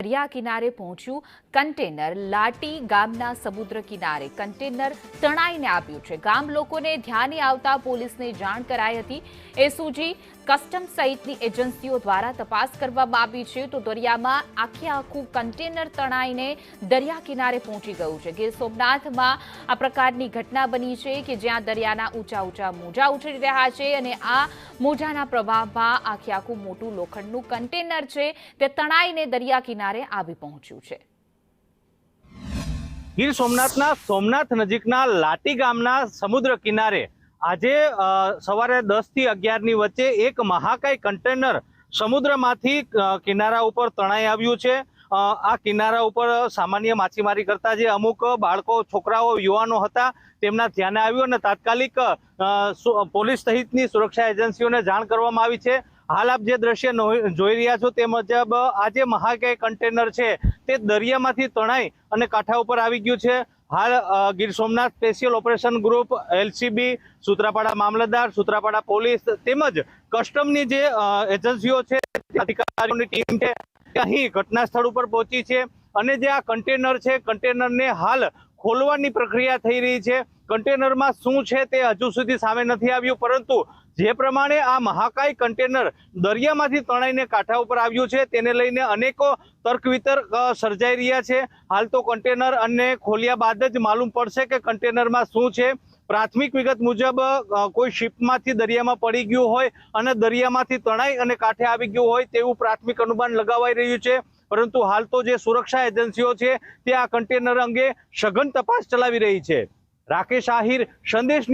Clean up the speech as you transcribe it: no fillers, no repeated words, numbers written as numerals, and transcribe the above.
દરિયા કિનારે પહોંચ્યું કન્ટેનર લાટી ગામના સમુદ્ર કિનારે કન્ટેનર તણાઈને આવ્યું છે। ગામ લોકોને ધ્યાને આવતા પોલીસને જાણ કરાઈ હતી। એસઓજી કસ્ટમ સહિતની એજન્સીઓ દ્વારા તપાસ કરવામાં આવી છે તો દરિયામાં આખું કન્ટેનર તણાઈને દરિયા કિનારે પહોંચી ગયું છે। ગીર સોમનાથમાં આ પ્રકારની ઘટના બની છે કે જ્યાં દરિયાના ઊંચા મોજા ઉછળી રહ્યા છે અને આ મોજાના પ્રવાહમાં આખું મોટું લોખંડનું કન્ટેનર છે તે તણાઈને દરિયા કિનારે આવી પહોંચ્યું છે। ગીર સોમનાથના સોમનાથ નજીકના લાટી ગામના સમુદ્ર કિનારે આજે સવારે 10 થી 11 ની વચ્ચે એક મહાકાય કન્ટેનર સમુદ્રમાંથી કિનારા ઉપર તણાઈ આવ્યું છે। આ કિનારા ઉપર સામાન્ય માછીમારી કરતા જે અમુક બાળકો, છોકરાઓ, યુવાનો હતા તેમના ધ્યાને આવ્યું અને તાત્કાલિક પોલીસ સહિતની સુરક્ષા એજન્સીઓને જાણ કરવામાં આવી છે। હાલ આપ જે દ્રશ્ય જોઈ રહ્યા છો તે મુજબ આ જે મહાકાય કન્ટેનર છે તે દરિયામાંથી તણાઈ અને કાંઠા ઉપર આવી ગયું છે। હાલ Gir Somnath special operation group, LCB, Sutrapada મામલતદાર, સૂત્રાપાડા પોલીસ તેમજ કસ્ટમની જે એજન્સીઓ છે, અધિકારીઓની ટીમ છે અહીં ઘટના સ્થળ ઉપર પહોંચી છે અને જે આ કન્ટેનર છે કન્ટેનરને હાલ ખોલવાની પ્રક્રિયા થઈ રહી છે। કન્ટેનરમાં શું છે તે હજુ સુધી સામે નથી આવ્યું, પરંતુ જે પ્રમાણે આ મહાકાય કન્ટેનર દરિયામાંથી તણાઈને કાંઠા ઉપર આવ્યું છે તેને લઈને અનેકો તર્ક વિતર્ક સર્જાઈ રહ્યા છે। હાલ તો કન્ટેનર અને ખોલ્યા બાદ જ માલુમ પડશે કે કન્ટેનરમાં શું છે। પ્રાથમિક વિગત મુજબ કોઈ શિપમાંથી દરિયામાં પડી ગયું હોય અને દરિયામાંથી તણાઈ અને કાંઠે આવી ગયું હોય તેવું પ્રાથમિક અનુમાન લગાવાઈ રહ્યું છે, પરંતુ હાલ તો જે સુરક્ષા એજન્સીઓ છે તે આ કન્ટેનર અંગે સઘન તપાસ ચલાવી રહી છે। રાકેશ આહિર, સંદેશ।